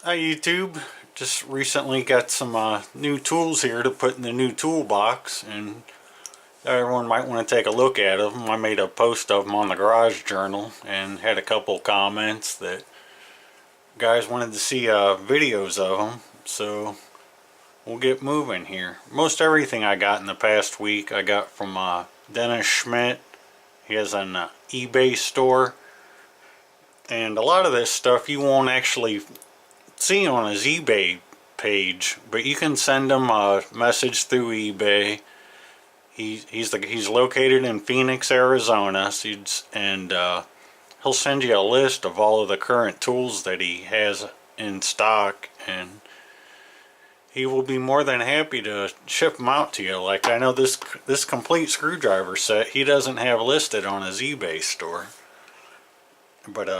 Hi YouTube, just recently got some new tools here to put in the new toolbox, and everyone might want to take a look at them. I made a post of them on the Garage Journal and had a couple comments that guys wanted to see videos of them, so we'll get moving here. Most everything I got in the past week I got from Dennis Schmidt. He has an eBay store, and a lot of this stuff you won't actually see on his eBay page, but you can send him a message through eBay. He's located in Phoenix, Arizona, and he'll send you a list of all of the current tools that he has in stock, and he will be more than happy to ship them out to you. Like, I know this complete screwdriver set he doesn't have listed on his eBay store, but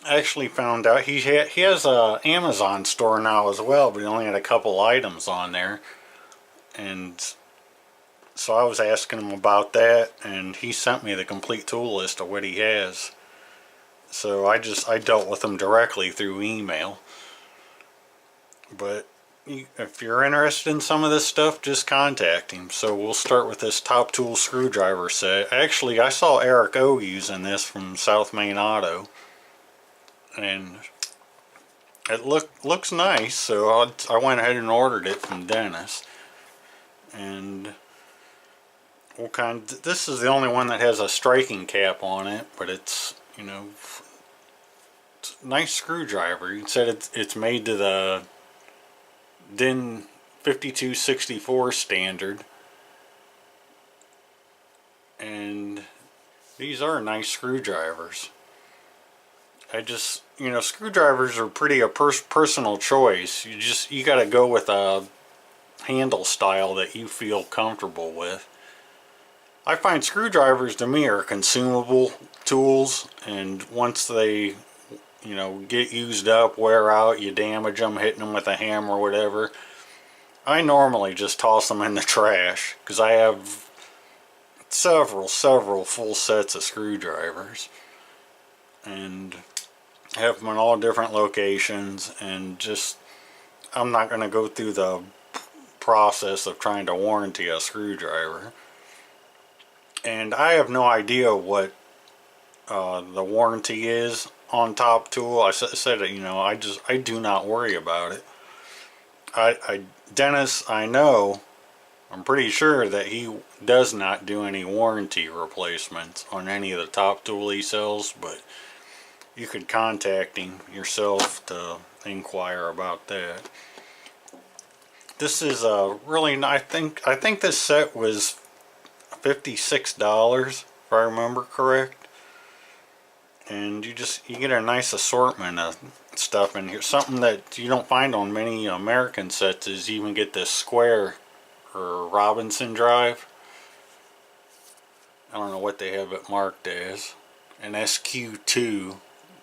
I actually found out he has a Amazon store now as well, but he only had a couple items on there, and so I was asking him about that, and he sent me the complete tool list of what he has. So I dealt with him directly through email. But if you're interested in some of this stuff, just contact him. So we'll start with this Top Tool screwdriver set. Actually, I saw Eric O using this from South Main Auto, and it looks nice, so I went ahead and ordered it from Dennis. And this is the only one that has a striking cap on it, but it's, you know, it's a nice screwdriver. He said it's made to the DIN 5264 standard, and these are nice screwdrivers. You know, screwdrivers are pretty a personal choice. You gotta go with a handle style that you feel comfortable with. I find screwdrivers to me are consumable tools, and once they, you know, get used up, wear out, you damage them, hitting them with a hammer or whatever, I normally just toss them in the trash, because I have several full sets of screwdrivers, and have them in all different locations, and just, I'm not going to go through the process of trying to warranty a screwdriver. And I have no idea what the warranty is on Top Tool. I said it, you know, I do not worry about it. Dennis, I know, I'm pretty sure that he does not do any warranty replacements on any of the Top Tool he sells, but you could contact him yourself to inquire about that. This is a really nice. I think this set was $56 if I remember correct, and you get a nice assortment of stuff in here. Something that you don't find on many American sets is you even get this square or Robinson drive. I don't know what they have it marked as, an SQ2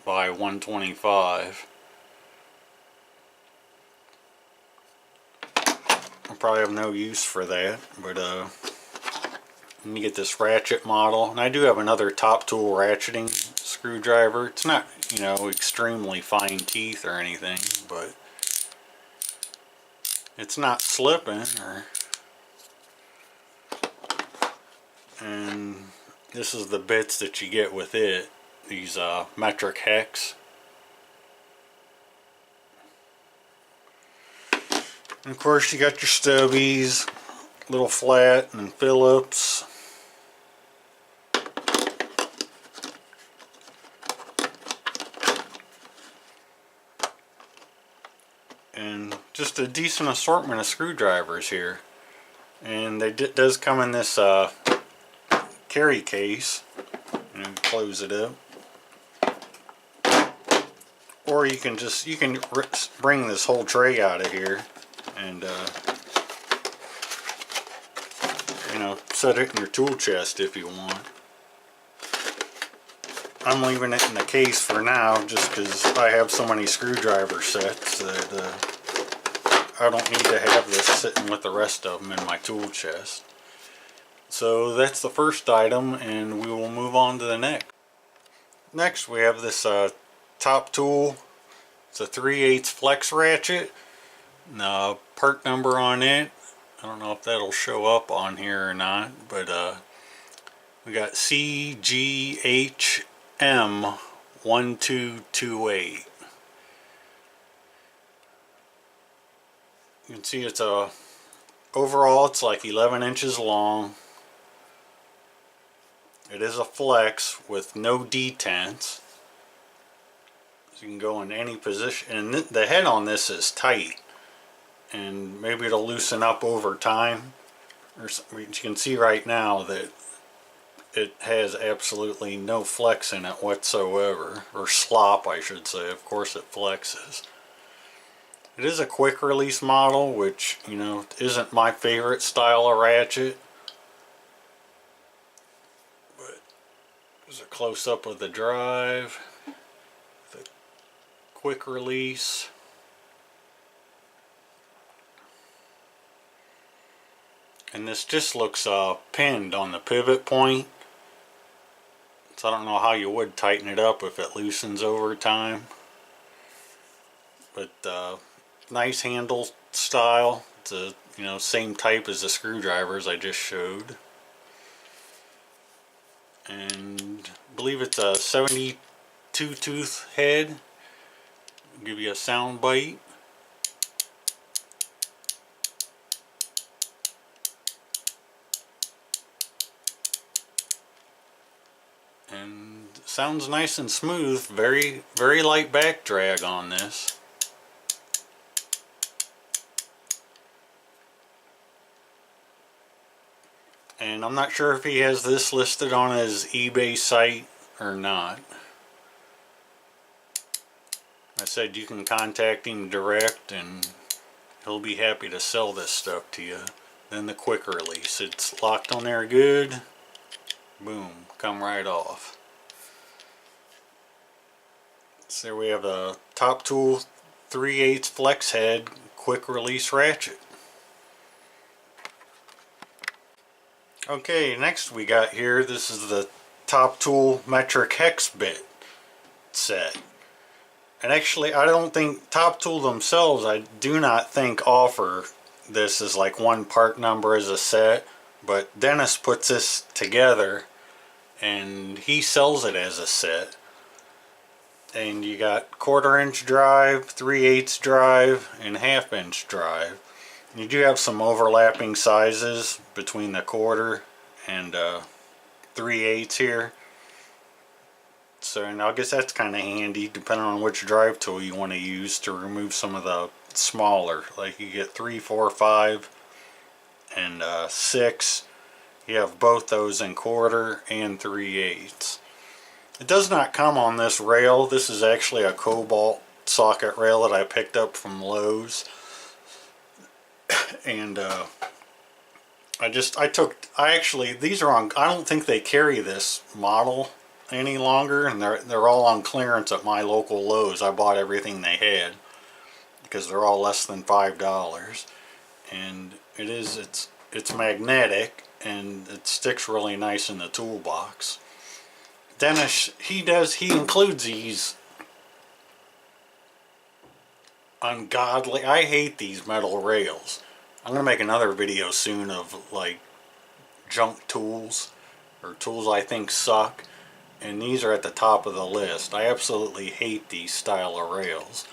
by 125. I probably have no use for that, but and you get this ratchet model, and I do have another Top Tool ratcheting screwdriver. It's not, you know, extremely fine teeth or anything, but it's not slipping. And this is the bits that you get with it, these metric hex. And of course you got your stubbies, little flat and Phillips. And just a decent assortment of screwdrivers here. And it does come in this carry case. And close it up. Or you can bring this whole tray out of here and you know, set it in your tool chest if you want. I'm leaving it in the case for now just because I have so many screwdriver sets that I don't need to have this sitting with the rest of them in my tool chest. So that's the first item, and we will move on to the next. Next we have this Top Tool It's a 3/8 flex ratchet. And the part number on it, I don't know if that'll show up on here or not, but we got CGHM1228. You can see it's overall it's like 11 inches long. It is a flex with no detents. So you can go in any position, and the head on this is tight, and maybe it'll loosen up over time. You can see right now that it has absolutely no flex in it whatsoever, or slop I should say. Of course it flexes. It is a quick release model, which, you know, isn't my favorite style of ratchet. But there's a close up of the drive, the quick release. And this just looks pinned on the pivot point. So I don't know how you would tighten it up if it loosens over time. But nice handle style. It's a, you know, same type as the screwdrivers I just showed. And I believe it's a 72 tooth head. I'll give you a sound bite. And sounds nice and smooth. Very light back drag on this. And I'm not sure if he has this listed on his eBay site or not. I said you can contact him direct and he'll be happy to sell this stuff to you. Then the quick release. It's locked on there good. Boom. Come right off. So there we have the Top Tool 3/8 flex head quick release ratchet. Okay, next we got here, this is the Top Tool metric hex bit set. And actually I don't think Top Tool themselves, I do not think offer this as like one part number as a set, but Dennis puts this together and he sells it as a set. And you got 1/4 inch drive, 3/8 drive, and 1/2 inch drive. You do have some overlapping sizes between the 1/4 and 3/8 here. So, and I guess that's kind of handy depending on which drive tool you want to use to remove some of the smaller. Like you get 3, 4, 5, and 6. You have both those in 1/4 and 3/8. It does not come on this rail. This is actually a cobalt socket rail that I picked up from Lowe's. And these are on, I don't think they carry this model any longer, and they're all on clearance at my local Lowe's. I bought everything they had because they're all less than $5. And it's magnetic and it sticks really nice in the toolbox. Dennis, he includes these ungodly, I hate these metal rails. I'm gonna make another video soon of like junk tools or tools I think suck, and these are at the top of the list. I absolutely hate these style of rails,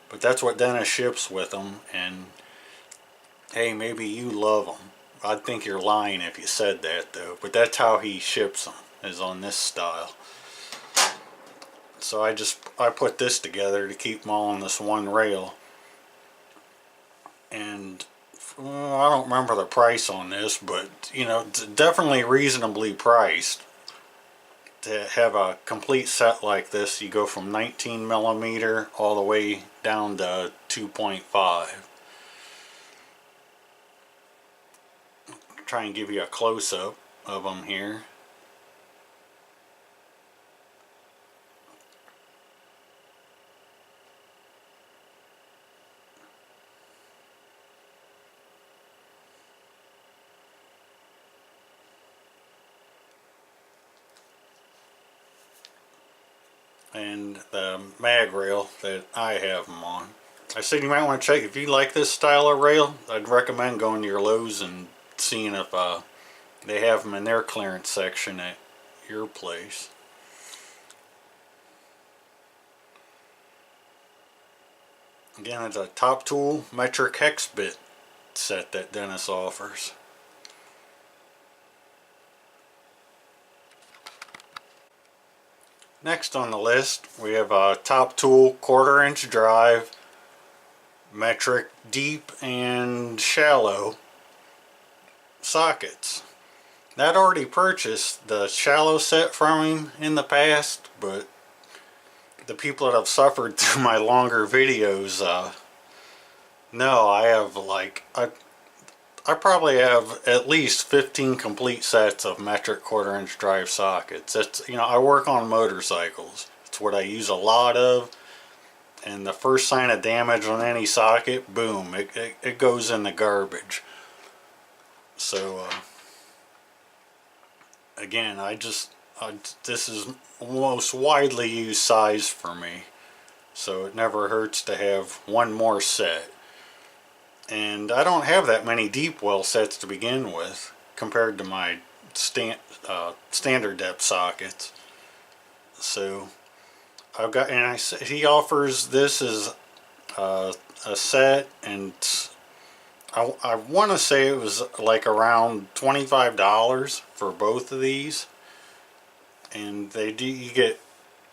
but that's what Dennis ships with them. And hey, maybe you love them. I'd think you're lying if you said that though, but that's how he ships them, is on this style. So I put this together to keep them all on this one rail. And I don't remember the price on this, but you know, it's definitely reasonably priced to have a complete set like this. You go from 19mm all the way down to 2.5. Try and give you a close-up of them here. and the mag rail that I have them on. I said you might want to check if you like this style of rail. I'd recommend going to your Lowe's and seeing if they have them in their clearance section at your place. Again, it's a Top Tool metric hex bit set that Dennis offers. Next on the list, we have a Top Tool 1/4 inch drive, metric deep and shallow sockets. I'd already purchased the shallow set from him in the past, but the people that have suffered through my longer videos know I have I probably have at least 15 complete sets of metric 1/4 inch drive sockets. It's, you know, I work on motorcycles. It's what I use a lot of, and the first sign of damage on any socket, boom, it goes in the garbage. So again, this is most widely used size for me, so it never hurts to have one more set. And I don't have that many deep well sets to begin with compared to my standard depth sockets. So I've got, and he offers this as a set, and I want to say it was like around $25 for both of these. And you get,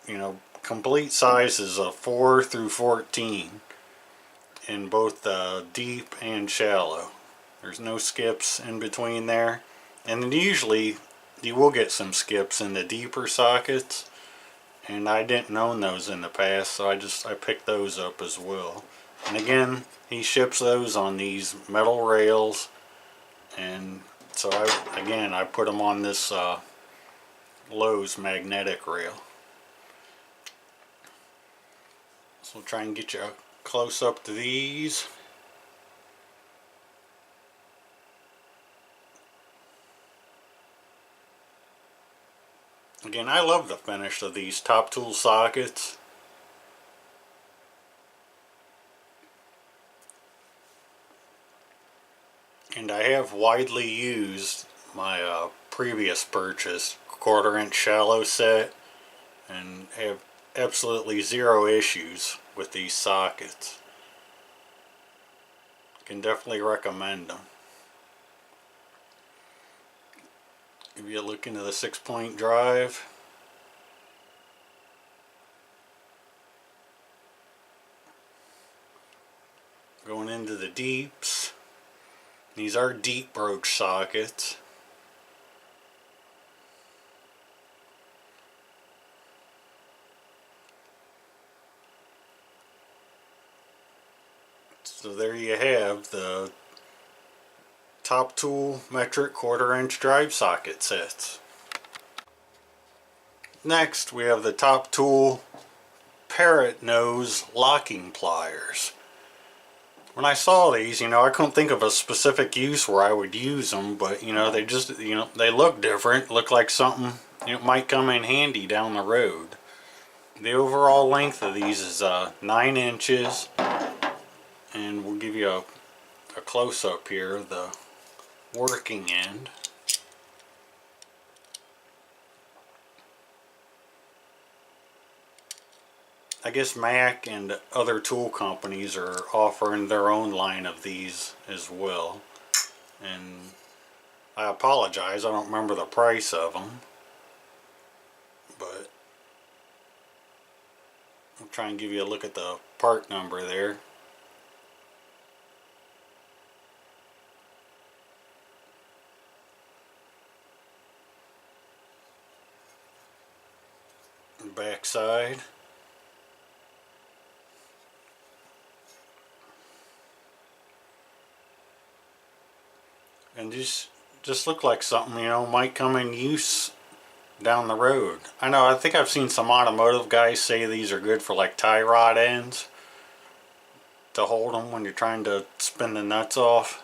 you know, complete sizes of 4 through 14 in both deep and shallow. There's no skips in between there, and then usually you will get some skips in the deeper sockets, and I didn't own those in the past, so I picked those up as well. And again, he ships those on these metal rails, and so I put them on this Lowe's magnetic rail. So we'll try and get you a close up to these. Again, I love the finish of these Top Tool sockets. And I have widely used my previous purchase 1/4 inch shallow set and have absolutely zero issues with these sockets. Can definitely recommend them. Give you a look into the 6-point drive. Going into the deeps. These are deep broach sockets. So there you have the Top Tool metric 1/4 inch drive socket sets. Next we have the Top Tool Parrot nose locking pliers. When I saw these, you know, I couldn't think of a specific use where I would use them, but you know, they just, you know, they look different, look like something, you know, might come in handy down the road. The overall length of these is 9 inches. And we'll give you a close-up here of the working end. I guess Mac and other tool companies are offering their own line of these as well. And I apologize, I don't remember the price of them. But I'll try and give you a look at the part number there. Back side. And these just look like something, you know, might come in use down the road. I think I've seen some automotive guys say these are good for like tie rod ends to hold them when you're trying to spin the nuts off.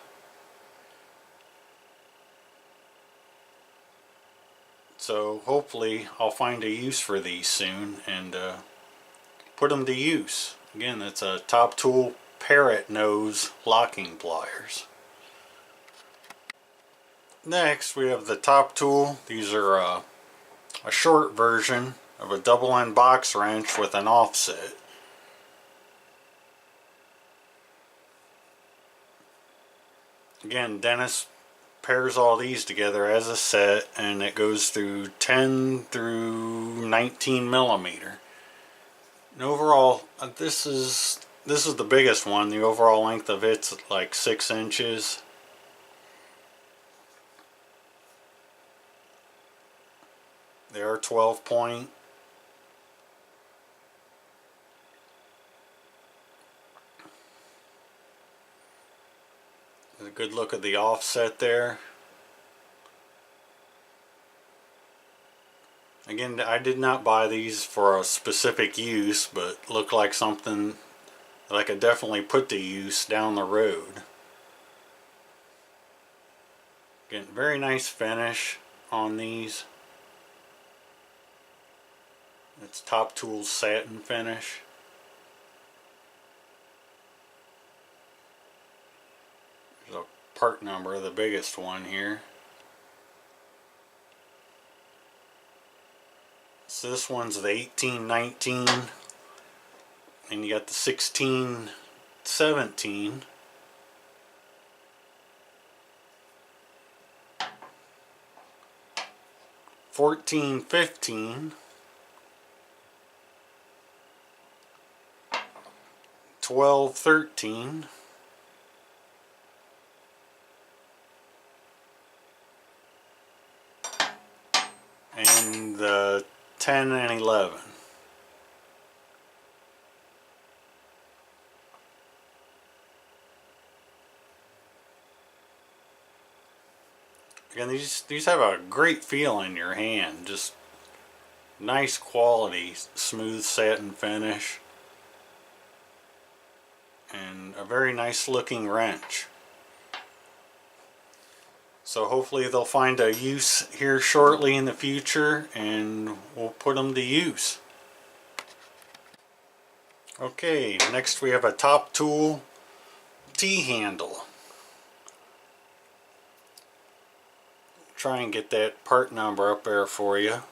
So hopefully I'll find a use for these soon, and put them to use. Again, it's a Top Tool Parrot nose locking pliers. Next, we have the Top Tool. These are a short version of a double end box wrench with an offset. Again, Dennis pairs all these together as a set, and it goes through 10 through 19 millimeter. And overall, this is the biggest one. The overall length of it's like 6 inches. They are 12 point. A good look at the offset there. Again, I did not buy these for a specific use, but look like something that I could definitely put to use down the road. Again, very nice finish on these. It's Top Tool satin finish. There's a part number, the biggest one here. So this one's the 1819, and you got the 1617. $14.15, $12.13, and the 10 and 11. Again, these have a great feel in your hand. Just nice quality, smooth satin finish, and a very nice looking wrench. So hopefully they'll find a use here shortly in the future, and we'll put them to use. Okay, next we have a Top Tool T-handle. Try and get that part number up there for you.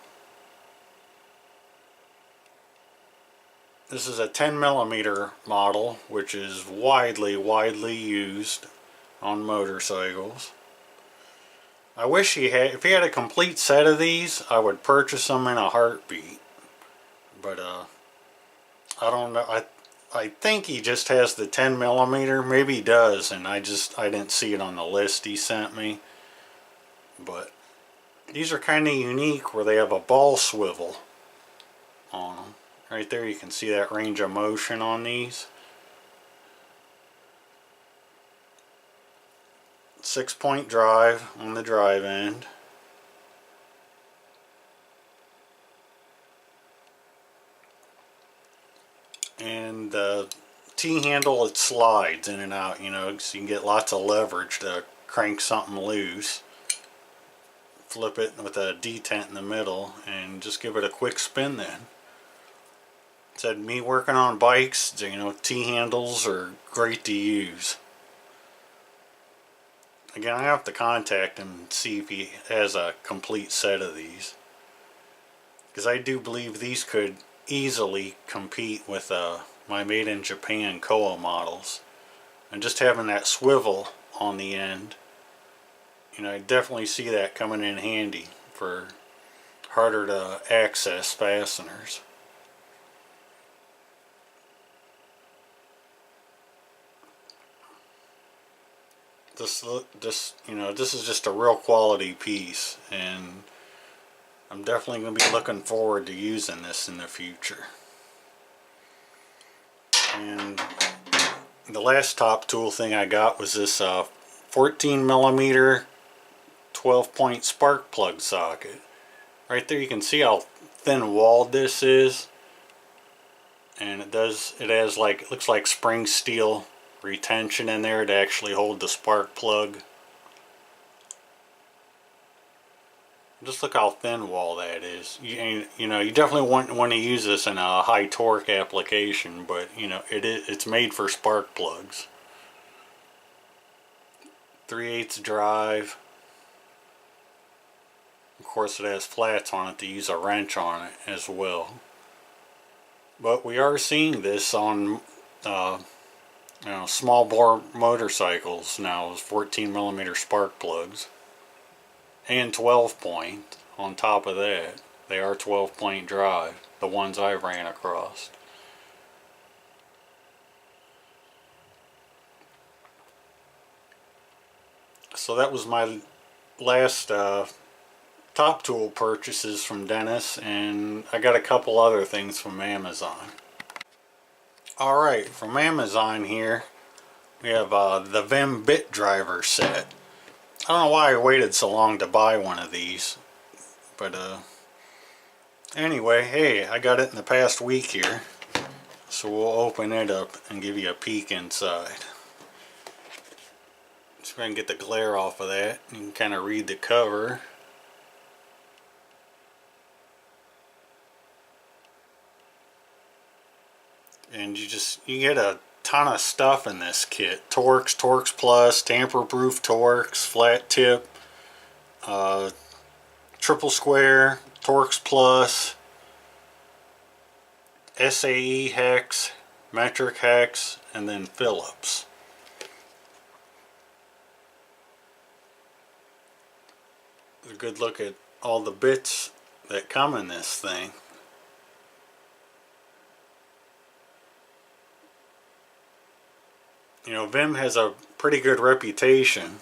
This is a 10 millimeter model, which is widely used on motorcycles. I wish if he had a complete set of these, I would purchase them in a heartbeat. But I don't know. I think he just has the 10 millimeter. Maybe he does, and I didn't see it on the list he sent me. But these are kind of unique, where they have a ball swivel on them. Right there, you can see that range of motion on these. 6-point drive on the drive end. And the T-handle, it slides in and out, you know, so you can get lots of leverage to crank something loose. Flip it with a detent in the middle and just give it a quick spin then. Said me working on bikes, you know, T-handles are great to use. Again, I have to contact him and see if he has a complete set of these, because I do believe these could easily compete with my made in Japan Koa models. And just having that swivel on the end, you know, I definitely see that coming in handy for harder to access fasteners. This you know, this is just a real quality piece, and I'm definitely going to be looking forward to using this in the future. And the last Top Tool thing I got was this 14 millimeter 12-point spark plug socket. Right there you can see how thin walled this is, and it has like, it looks like spring steel retention in there to actually hold the spark plug. Just look how thin wall that is. You know, you definitely want to use this in a high torque application, but you know, it's made for spark plugs. 3/8 drive. Of course, it has flats on it to use a wrench on it as well. But we are seeing this on you know, small bore motorcycles now with 14mm spark plugs. And 12 point on top of that. They are 12 point drive, the ones I ran across. So that was my last top tool purchases from Dennis, and I got a couple other things from Amazon. Alright, from Amazon here we have the Vim bit driver set. I don't know why I waited so long to buy one of these, but anyway, hey, I got it in the past week here, so we'll open it up and give you a peek inside. See if I can get the glare off of that. You can kind of read the cover. And you get a ton of stuff in this kit. Torx Plus, tamper-proof Torx, flat tip, triple square, Torx Plus, SAE hex, metric hex, and then Phillips. A good look at all the bits that come in this thing. You know, Vim has a pretty good reputation,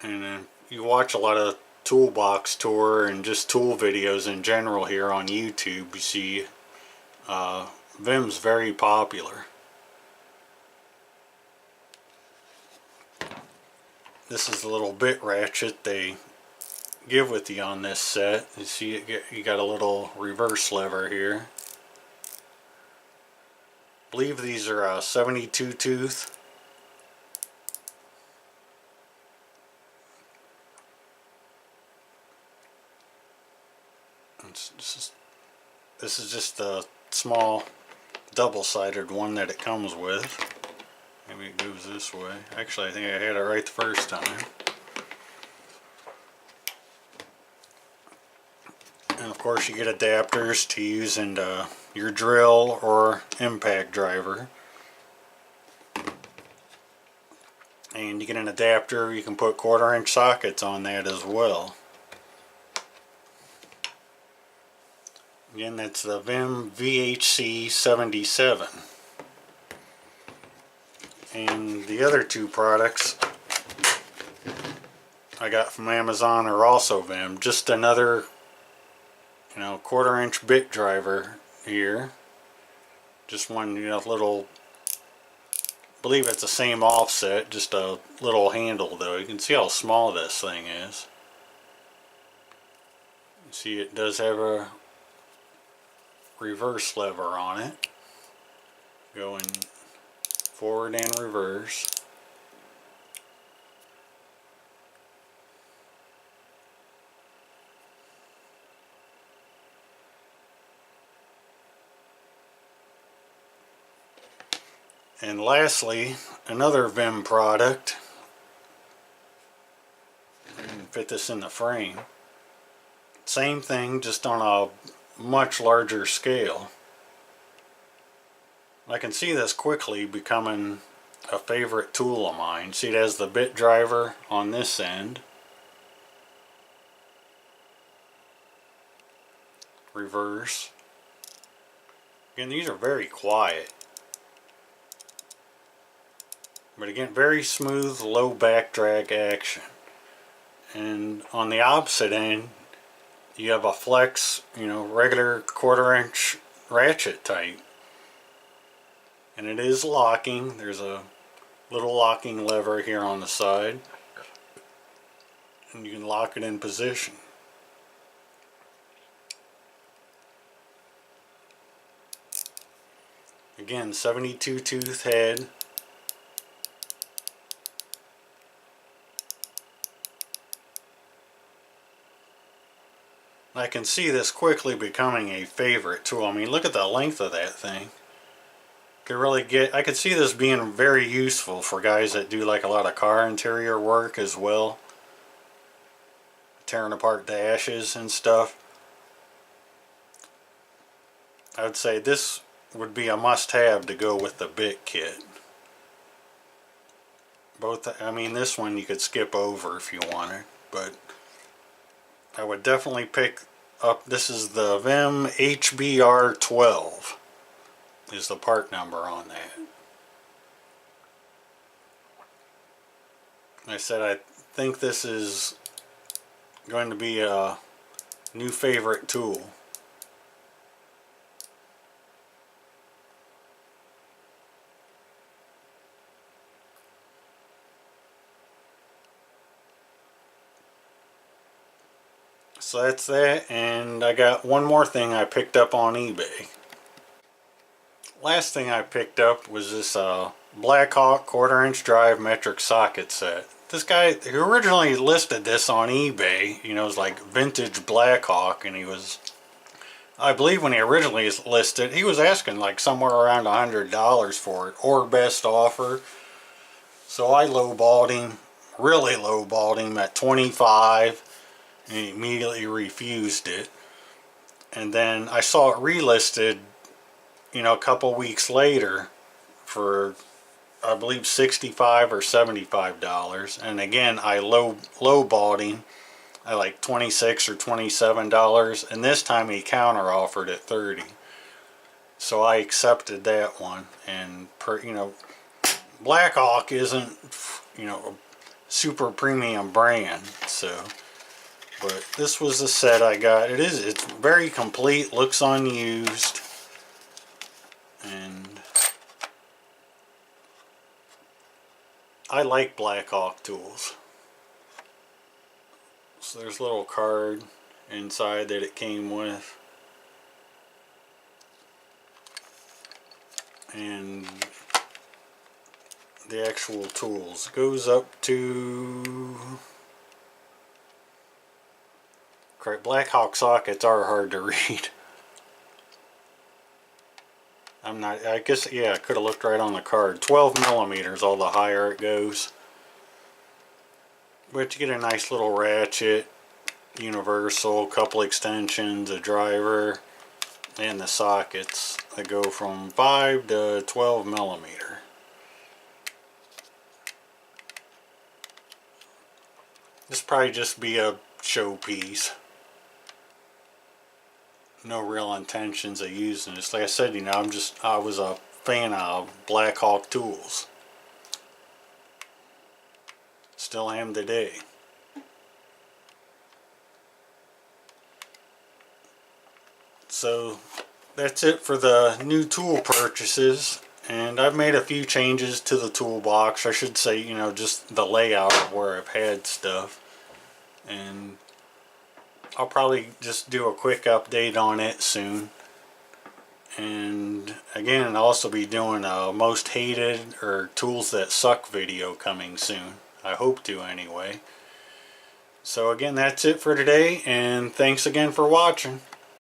and you watch a lot of toolbox tour and just tool videos in general here on YouTube. You see Vim's very popular. This is the little bit ratchet they give with you on this set. You see you got a little reverse lever here. I believe these are 72 tooth. This is just the small double-sided one that it comes with. Maybe it goes this way. Actually, I think I had it right the first time. And of course you get adapters to use in your drill or impact driver. And you get an adapter, you can put 1/4" sockets on that as well. Again, that's the Vim VHC 77. And the other two products I got from Amazon are also Vim. Just another, you know, 1/4" bit driver here. Just one, you know, little, I believe it's the same offset, just a little handle though. You can see how small this thing is. You see it does have a reverse lever on it, going forward and reverse. And lastly, another Vim product. I can fit this in the frame. Same thing, just on a much larger scale. I can see this quickly becoming a favorite tool of mine. See, it has the bit driver on this end. Reverse. Again, these are very quiet. But again, very smooth, low back drag action. And on the opposite end, you have a flex, you know, regular 1/4" ratchet type. And it is locking. There's a little locking lever here on the side. And you can lock it in position. Again, 72 tooth head. I can see this quickly becoming a favorite tool. I mean, look at the length of that thing. I could see this being very useful for guys that do like a lot of car interior work as well. Tearing apart dashes and stuff. I would say this would be a must-have to go with the bit kit. I mean, this one you could skip over if you wanted, but I would definitely pick up. This is the Vim HBR12 is the part number on that. I said I think this is going to be a new favorite tool. So that's that, and I got one more thing I picked up on eBay. Last thing I picked up was this Blackhawk 1/4" drive metric socket set. This guy who originally listed this on eBay, you know, it was like vintage Blackhawk, and he was, I believe when he originally listed, he was asking like somewhere around $100 for it, or best offer. So I lowballed him, really lowballed him at $25. And he immediately refused it. And then I saw it relisted, you know, a couple weeks later for, I believe, $65 or $75. And again, I lowballed him at like $26 or $27. And this time he counter offered at $30. So I accepted that one. And you know, Blackhawk isn't, you know, a super premium brand, so. But this was the set I got. It's very complete, looks unused, and I like Blackhawk tools. So there's a little card inside that it came with, and the actual tools goes up to. Blackhawk sockets are hard to read. I guess, yeah, I could have looked right on the card. 12 millimeters, all the higher it goes. But you get a nice little ratchet, universal, couple extensions, a driver, and the sockets that go from 5 to 12 millimeter. This probably just be a showpiece. No real intentions of using this. Like I said, you know, I was a fan of Blackhawk tools. Still am today. So that's it for the new tool purchases, and I've made a few changes to the toolbox. I should say, you know, just the layout of where I've had stuff, and I'll probably just do a quick update on it soon. And again, I'll also be doing a most hated or tools that suck video coming soon. I hope to anyway. So again, that's it for today, and thanks again for watching.